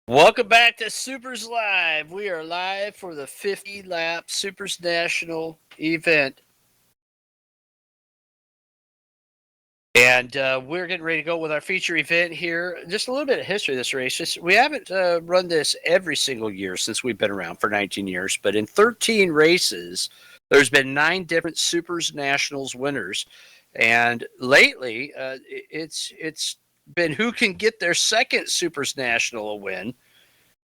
Welcome back to Supers Live. We are live for the 50 lap Supers National event. And we're getting ready to go with our feature event here. Just a little bit of history of this race. We haven't run this every single year since we've been around for 19 years, but in 13 races, there's been 9 different Supers Nationals winners. And lately, it's been who can get their second Supers National win.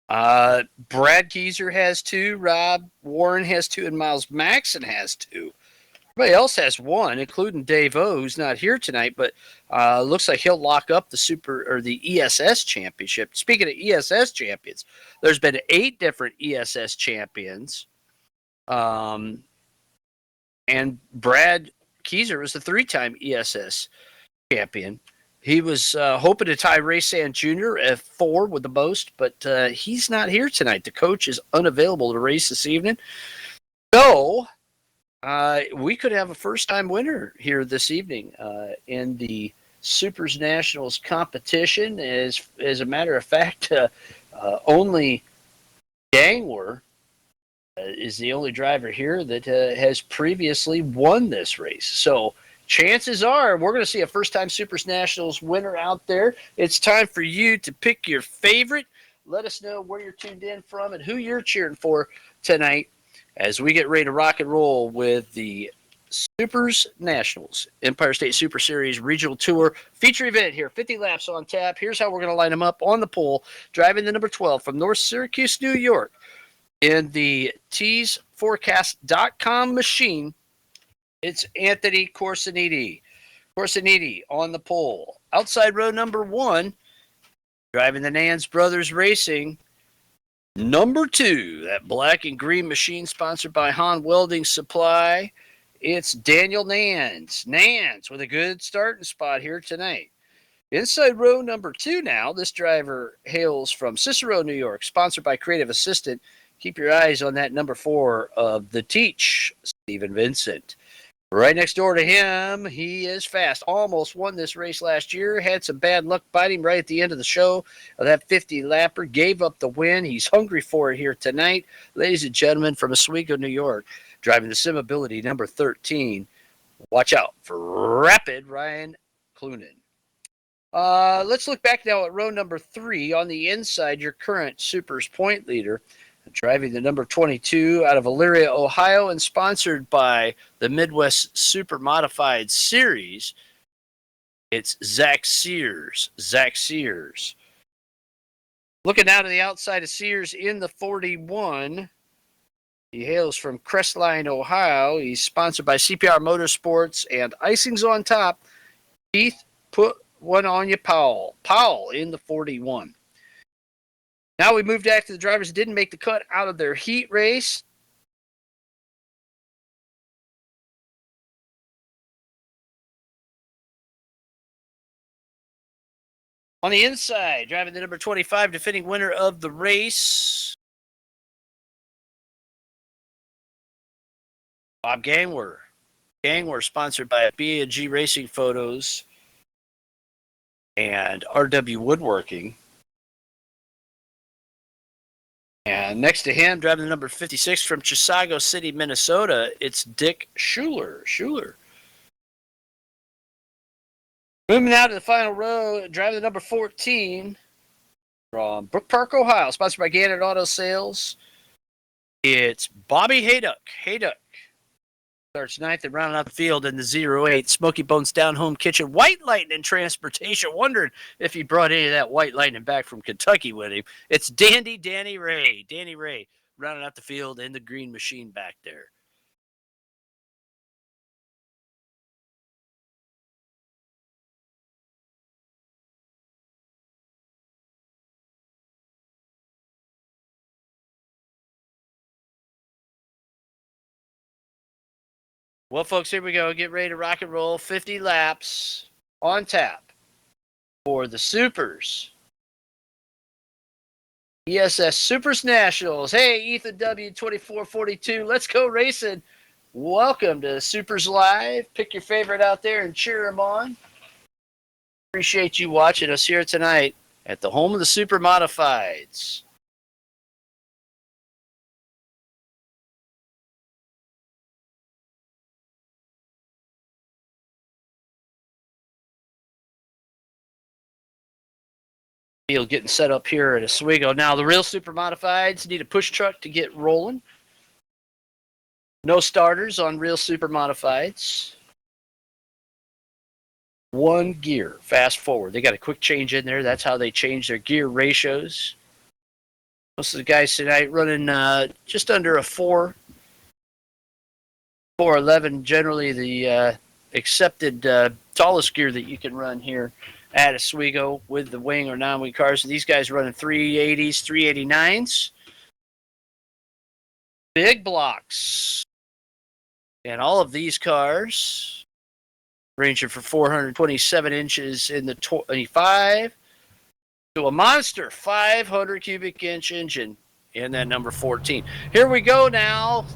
Brad Keyser has 2, Rob Warren has 2, and Miles Maxson has 2. Everybody else has 1, including Dave O, who's not here tonight, but looks like he'll lock up the ESS championship. Speaking of ESS champions, there's been 8 different ESS champions, and Brad Keyser was the 3-time ESS champion. He was hoping to tie Ray Sand Jr. at 4 with the most, but he's not here tonight. The coach is unavailable to race this evening. So we could have a first-time winner here this evening in the Supers Nationals competition. As a matter of fact, only Gangler is the only driver here that has previously won this race. So chances are we're going to see a first-time Supers Nationals winner out there. It's time for you to pick your favorite. Let us know where you're tuned in from and who you're cheering for tonight as we get ready to rock and roll with the Supers Nationals Empire State Super Series Regional Tour feature event here. 50 laps on tap. Here's how we're going to line them up on the pole. Driving the number 12 from North Syracuse, New York in the teesforecast.com machine. It's Anthony Corsiniti. Corsiniti on the pole. Outside row number 1, driving the Nance Brothers Racing. Number 2, that black and green machine sponsored by Hahn Welding Supply. It's Daniel Nance. Nance with a good starting spot here tonight. Inside row number 2 now. This driver hails from Cicero, New York, sponsored by Creative Assistant. Keep your eyes on that number 4 of the Teach, Stephen Vincent. Right next door to him, he is fast. Almost won this race last year. Had some bad luck biting right at the end of the show. That 50-lapper gave up the win. He's hungry for it here tonight. Ladies and gentlemen, from Oswego, New York, driving the Simability number 13. Watch out for Rapid Ryan Clunan. Let's look back now at row number 3. On the inside, your current Supers point leader. Driving the number 22 out of Elyria, Ohio, and sponsored by the Midwest Supermodified Series, it's Zach Sears. Zach Sears. Looking out to the outside of Sears in the 41. He hails from Crestline, Ohio. He's sponsored by CPR Motorsports and Icing's on top. Keith, put one on you, Powell. Powell in the 41. Now we move back to the drivers that didn't make the cut out of their heat race. On the inside, driving the number 25, defending winner of the race, Bob Gangler. Gangler sponsored by B&G Racing Photos and RW Woodworking. And next to him, driving the number 56 from Chisago City, Minnesota, it's Dick Schuler. Moving out to the final row, driving the number 14 from Brook Park, Ohio, sponsored by Gannett Auto Sales. It's Bobby Hayduck. Hayduck starts 9th and rounding out the field in the 08. Smoky Bones Down Home Kitchen. White Lightning Transportation. Wondered if he brought any of that White Lightning back from Kentucky with him. It's Danny Ray. Danny Ray rounding out the field in the green machine back there. Well, folks, here we go. Get ready to rock and roll. 50 laps on tap for the Supers. ESS Supers Nationals. Hey, Ethan W2442. Let's go racing. Welcome to Supers Live. Pick your favorite out there and cheer them on. Appreciate you watching us here tonight. at the home of the Supermodifieds. Field getting set up here at Oswego. Now, the real Supermodifieds need a push truck to get rolling. No starters on real Supermodifieds. One gear, fast forward. They got a quick change in there. That's how they change their gear ratios. Most of the guys tonight running just under a 411, generally the accepted tallest gear that you can run here at Oswego with the wing or non-wing cars. So these guys running 380s, 389s. Big blocks. And all of these cars ranging from 427 inches in the 25 to a monster 500 cubic inch engine in that number 14. Here we go now.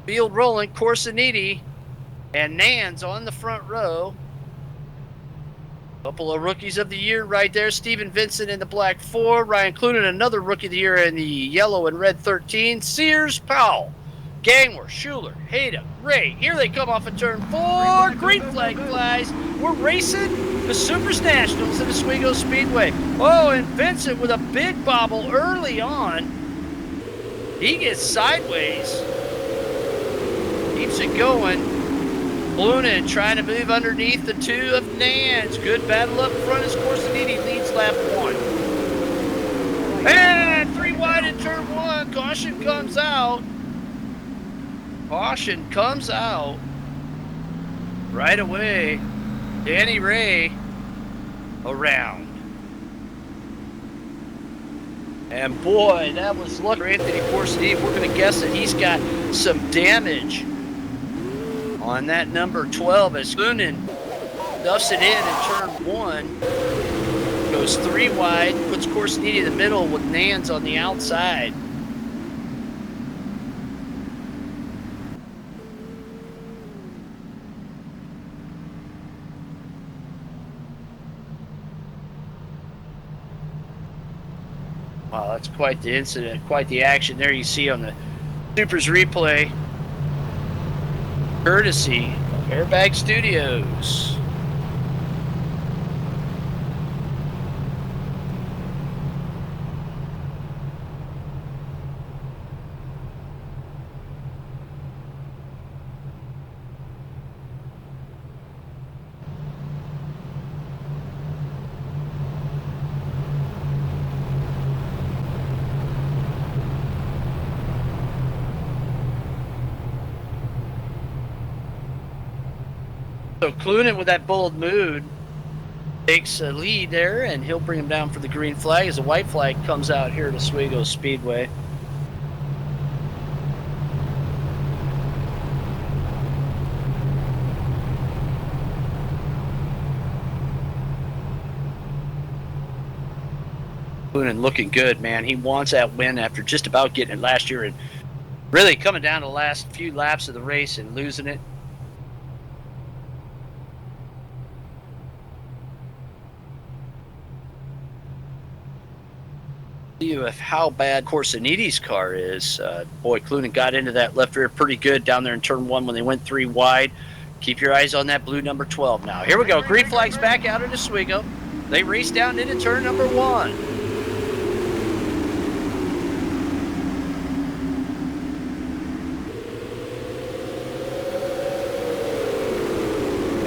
Field rolling, Corsiniti and Nans on the front row. Couple of rookies of the year right there. Steven Vincent in the black 4. Ryan Clunan, another rookie of the year in the yellow and red 13. Sears, Powell, Gangwer, Schuler, Hayda, Ray. Here they come off of turn 4. Green flag flies. We're racing the SUPRSNationals at Oswego Speedway. Oh, and Vincent with a big bobble early on. He gets sideways. Keeps it going. Clunan trying to move underneath the 2 of Nans. Good battle up front as Corsiniti leads lap 1. And 3 wide in turn 1. Caution comes out. Caution comes out. Right away. Danny Ray around. And boy, that was luck for Anthony Corsiniti. We're going to guess that he's got some damage on that number 12 as Clunan duffs it in turn 1. Goes 3 wide, puts Corsiniti in the middle with Nans on the outside. Wow, that's quite the incident, quite the action there you see on the Supers replay. Courtesy of Airbag Studios. So Clunan with that bold mood takes a lead there, and he'll bring him down for the green flag as the white flag comes out here at Oswego Speedway. Clunan looking good, man. He wants that win after just about getting it last year and really coming down to the last few laps of the race and losing it. You of how bad Corsiniti's car is. Boy, Clunan got into that left rear pretty good down there in turn 1 when they went 3 wide. Keep your eyes on that blue number 12 now. Here we go. Green flag's back out at Oswego. They race down into turn number 1.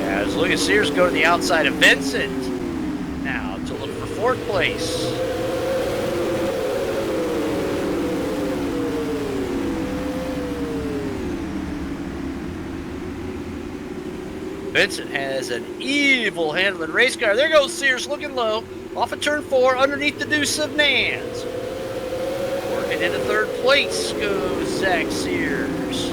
As Lucas Sears go to the outside of Vincent now to look for 4th place. Vincent has an evil handling race car. There goes Sears looking low. Off of turn 4 underneath the deuce of Nans. Working into 3rd place goes Zach Sears.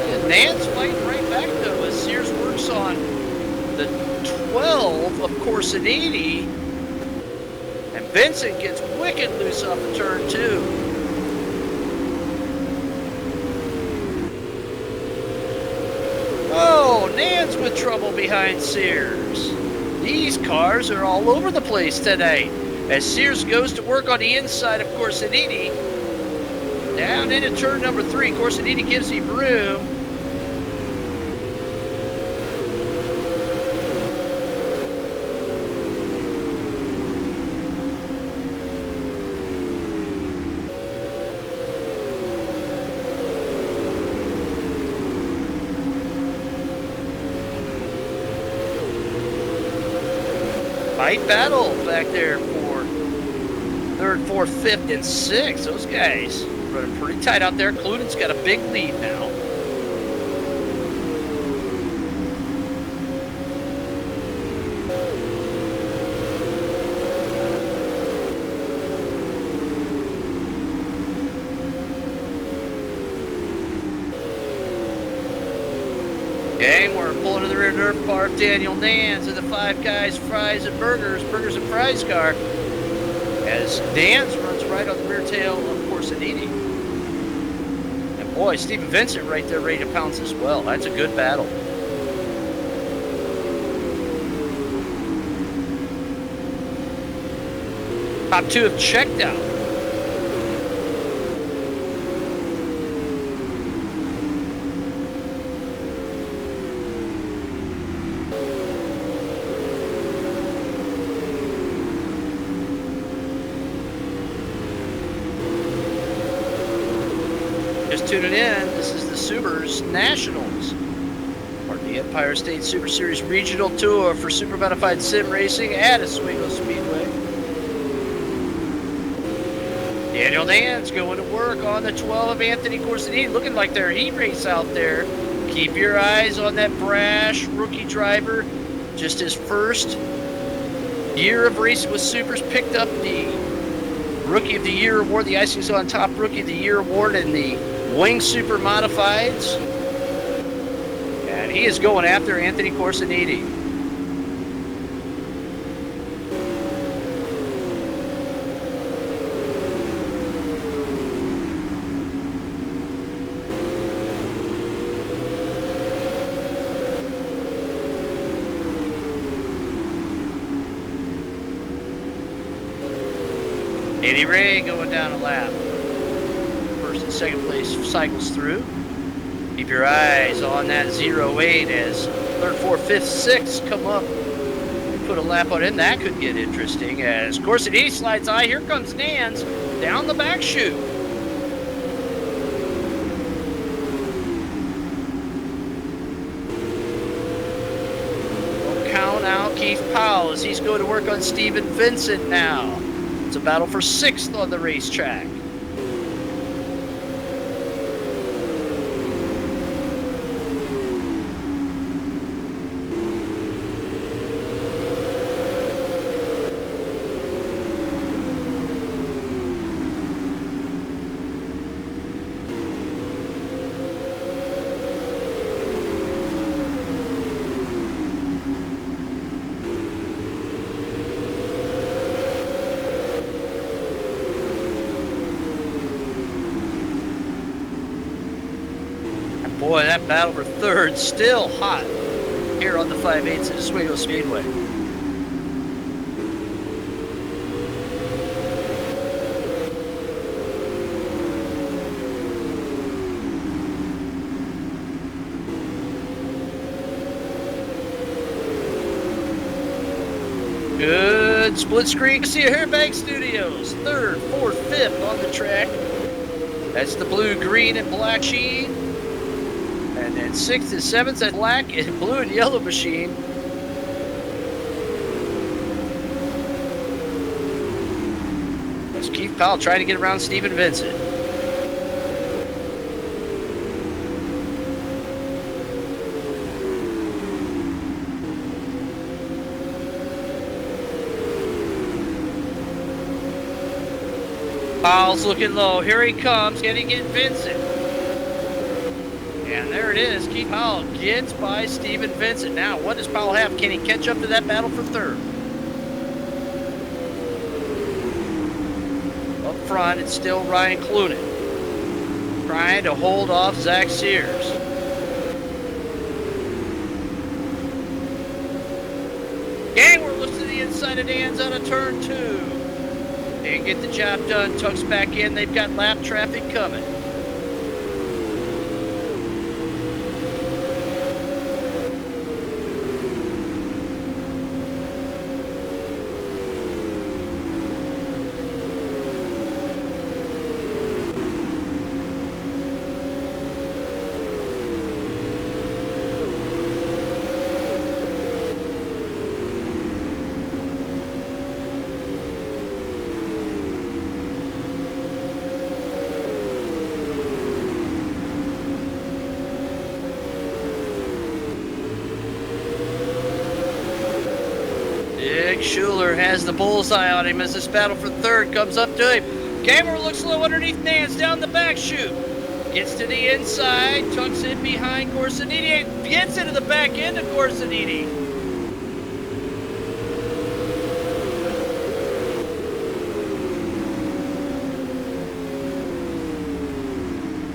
And Nans fighting right back though as Sears works on the 12 of Corsiniti, and Vincent gets wicked loose off of turn 2. Nance with trouble behind Sears. These cars are all over the place tonight as Sears goes to work on the inside of Corsiniti. Down into turn number 3, Corsiniti gives him room. Tight battle back there for 3rd, 4th, 5th, and 6th. Those guys running pretty tight out there. Clunen's got a big lead now. Okay, we're pulling to the rear Nerf car of Daniel Nance of the Five Guys Fries and Burgers and Fries car as Nance runs right on the rear tail of Corsiniti. And boy, Stephen Vincent right there ready to pounce as well. That's a good battle. Top 2 have checked out. Just tuning in, this is the SUPRSNationals, part of the Empire State Super Series Regional Tour for Supermodified Sim Racing at Oswego Speedway. Daniel Nance going to work on the 12 of Anthony Corsiniti, looking like their heat race out there. Keep your eyes on that brash rookie driver. Just his first year of racing with Supers, picked up the Rookie of the Year award, the Icing's on Top Rookie of the Year award in the Wing Super Modifieds. And he is going after Anthony Corsiniti. Eddie Ray going down a lap. First and second place cycles through. Keep your eyes on that 08 as 3rd, 4th, 5th, 6th come up. Put a lap on it. That could get interesting as Corsiniti slides high. Here comes Nance down the back chute. Don't count out Keith Powell as he's going to work on Stephen Vincent now. It's a battle for 6th on the racetrack. Boy, that battle for 3rd still hot here on the 5/8 at Oswego Speedway. Good split screen. See you here, Bank Studios. 3rd, 4th, 5th on the track. That's the blue, green, and black machine. And then 6th and 7th, that's black and blue and yellow machine. That's Keith Powell trying to get around Stephen Vincent. Powell's looking low. Here he comes. Can he get Vincent? And there it is. Keith Powell gets by Stephen Vincent. Now, what does Powell have? Can he catch up to that battle for 3rd? Up front, it's still Ryan Clunen trying to hold off Zach Sears. inside of Dan's out of turn 2. Didn't get the job done. Tucks back in. They've got lap traffic coming. Schuler has the bullseye on him as this battle for third comes up to him. Gamer looks low underneath Nance down the back chute. Gets to the inside, tucks in behind Corsiniti, and gets into the back end of Corsiniti.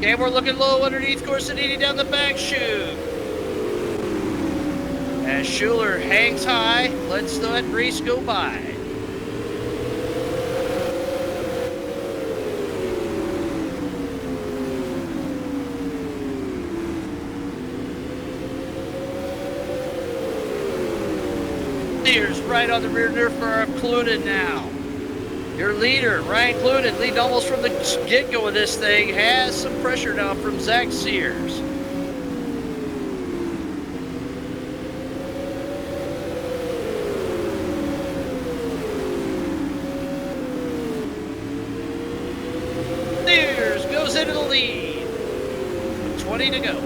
Gamer looking low underneath Corsiniti down the back chute. As Schuler hangs high, lets that race go by. Steers right on the rear nerve for Clunin now. Your leader, Ryan Clunin, leading almost from the get-go of this thing, has some pressure now from Zach Sears. Into the lead. 20 to go.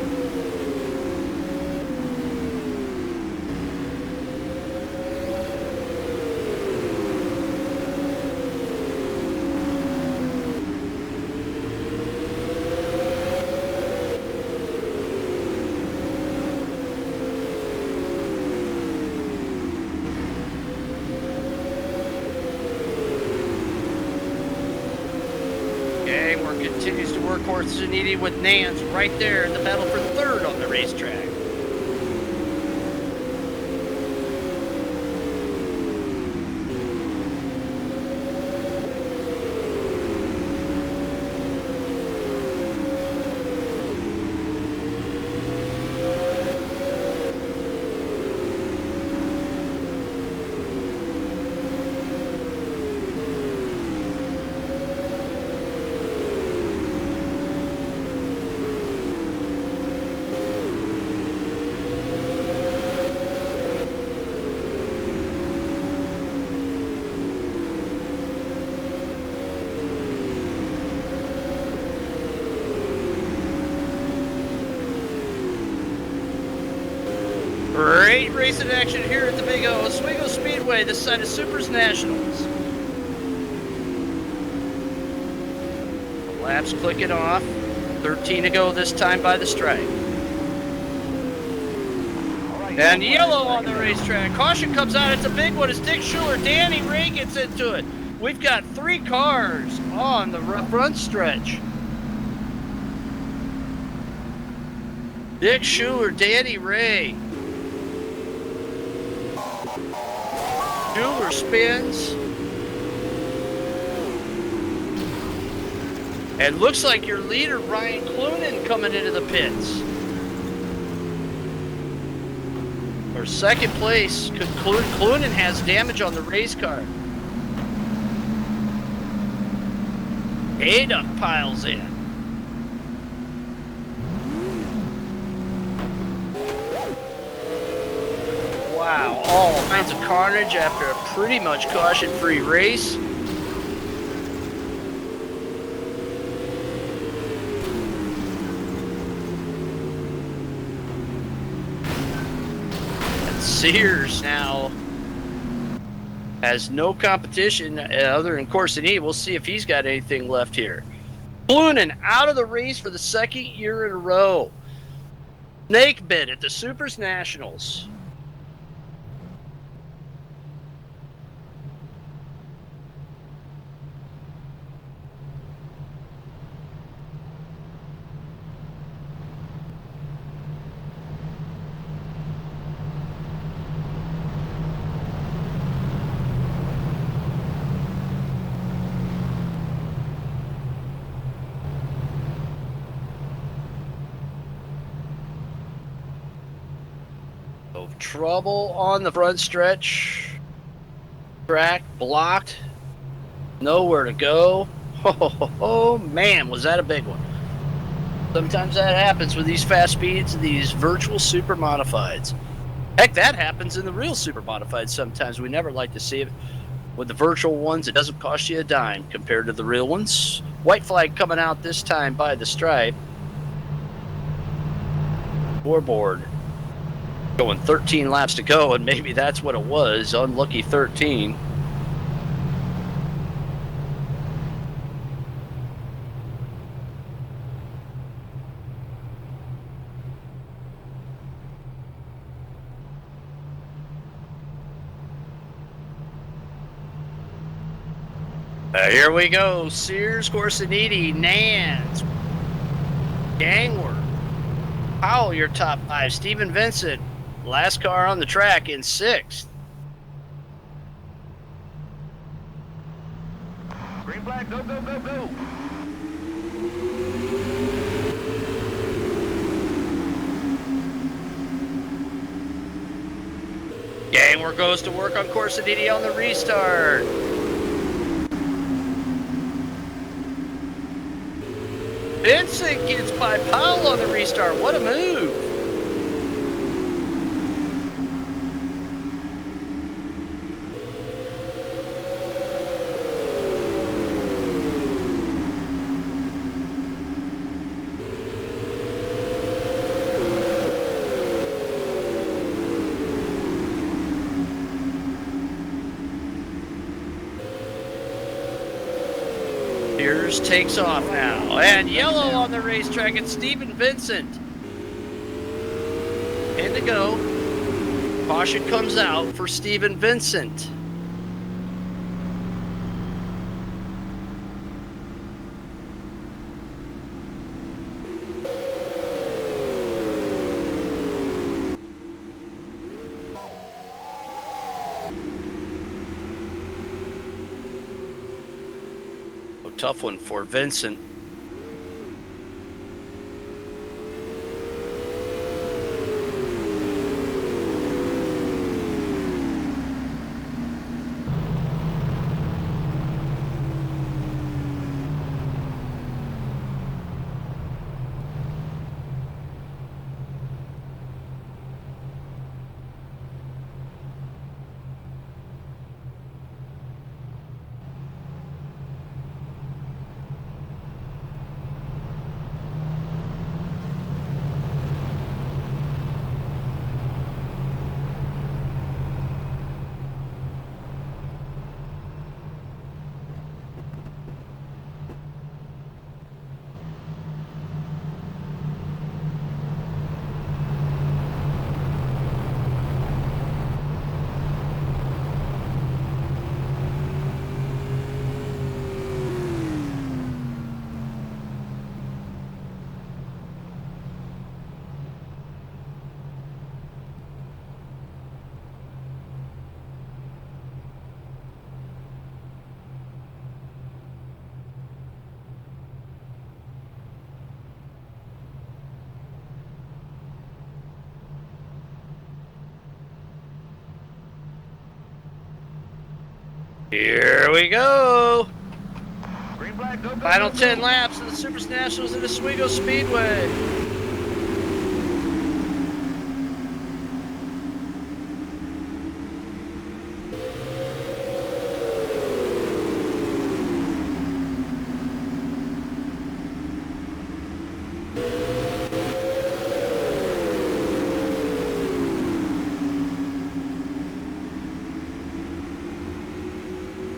Continues to work Corsiniti with Nance right there in the battle for third on the racetrack. Great racing action here at the big Oswego Speedway, this side of SUPRSNationals. The laps clicking off. 13 to go this time by the stripe. And yellow on the racetrack. Caution comes out. It's a big one. It's Dick Schuler. Danny Ray gets into it. We've got 3 cars on the front stretch. Dick Schuler, Danny Ray. Schuler spins. And looks like your leader, Ryan Clunin, coming into the pits. For second place, Clunin has damage on the race car. Aduck piles in. Wow, all kinds of carnage after a pretty much caution-free race. And Sears now has no competition other than Corsiniti. We'll see if he's got anything left here. Clunin out of the race for the second year in a row. Snake bit at the SUPRSNationals. trouble on the front stretch. Track blocked. Nowhere to go. Oh, man, was that a big one. Sometimes that happens with these fast speeds, these virtual super modifieds. Heck, that happens in the real super modifieds sometimes. We never like to see it. With the virtual ones, it doesn't cost you a dime compared to the real ones. White flag coming out this time by the stripe. Scoreboard going 13 laps to go, and maybe that's what it was. Unlucky 13. Here we go. Sears, Corsiniti, Nance, Gangworth, Powell, your top 5. Stephen Vincent, last car on the track in 6th. Green flag, go, go, go, go. Gangworth goes to work on Corsiniti on the restart. Vincent gets by Powell on the restart. What a move. Sears takes off now. And yellow on the racetrack. It's Stephen Vincent. In to go. Caution comes out for Stephen Vincent. Tough one for Vincent. Here we go. Green flag, go, go, Final go, 10 go. laps of the SUPRSNationals at Oswego Speedway.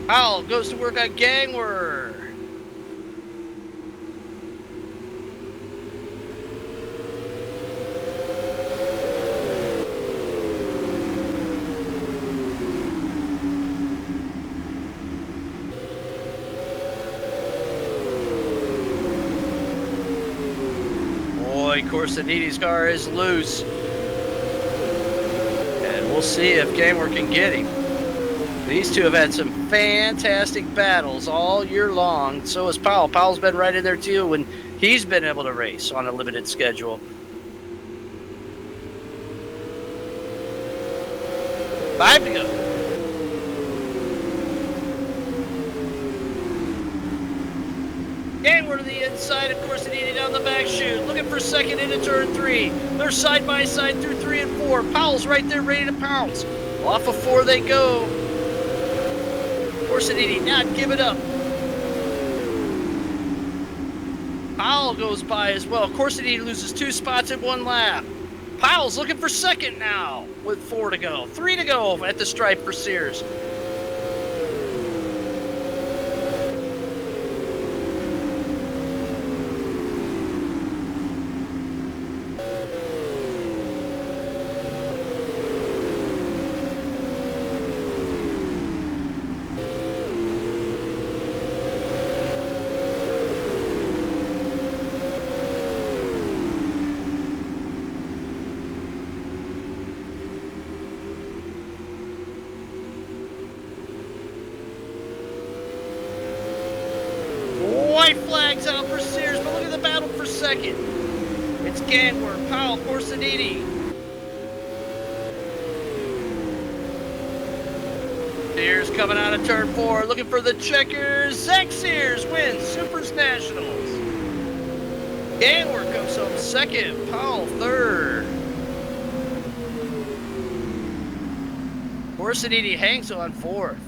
Powell goes to work on Gangworth. Boy, Corsiniti's car is loose. And we'll see if Gangworth can get him. These two have had some fantastic battles all year long. So has Powell. Powell's been right in there too when he's been able to race on a limited schedule. 5 to go. And we're to the inside, of course, and down the back chute. Looking for second into turn 3. They're side by side through 3 and 4. Powell's right there ready to pounce. Off of 4 they go. Corsiniti not give it up. Powell goes by as well. Corsiniti loses 2 spots in 1 lap. Powell's looking for second now with 4 to go. 3 to go at the stripe for Sears. White flags out for Sears, but look at the battle for second. It's Gangwer, Powell, Corsiniti. Sears coming out of turn 4, looking for the checkers. Zach Sears wins SUPRSNationals. Gangwer comes home second, Powell third. Corsiniti hangs on fourth.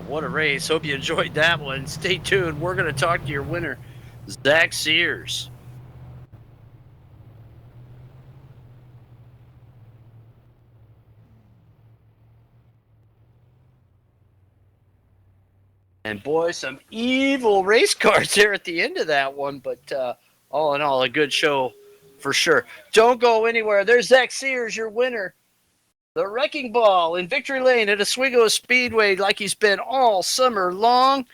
What a race. Hope you enjoyed that one. Stay tuned. We're going to talk to your winner, Zach Sears. And boy, some evil race cars there at the end of that one. But all in all, a good show for sure. Don't go anywhere. There's Zach Sears, your winner. The Wrecking Ball in Victory Lane at Oswego Speedway like he's been all summer long.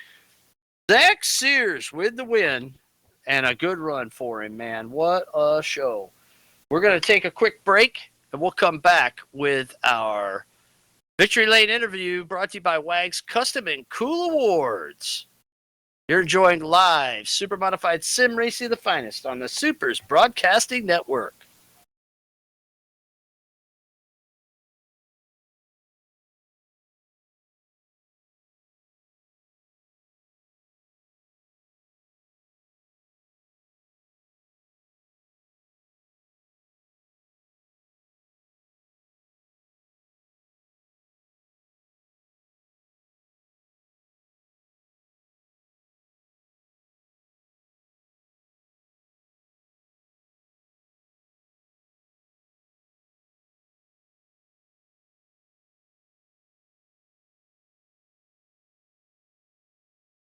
Zach Sears with the win and a good run for him, man. What a show. We're going to take a quick break and we'll come back with our Victory Lane interview brought to you by WAG's Custom and Cool Awards. You're enjoying live Supermodified Sim Racing, the finest on the Supers Broadcasting Network.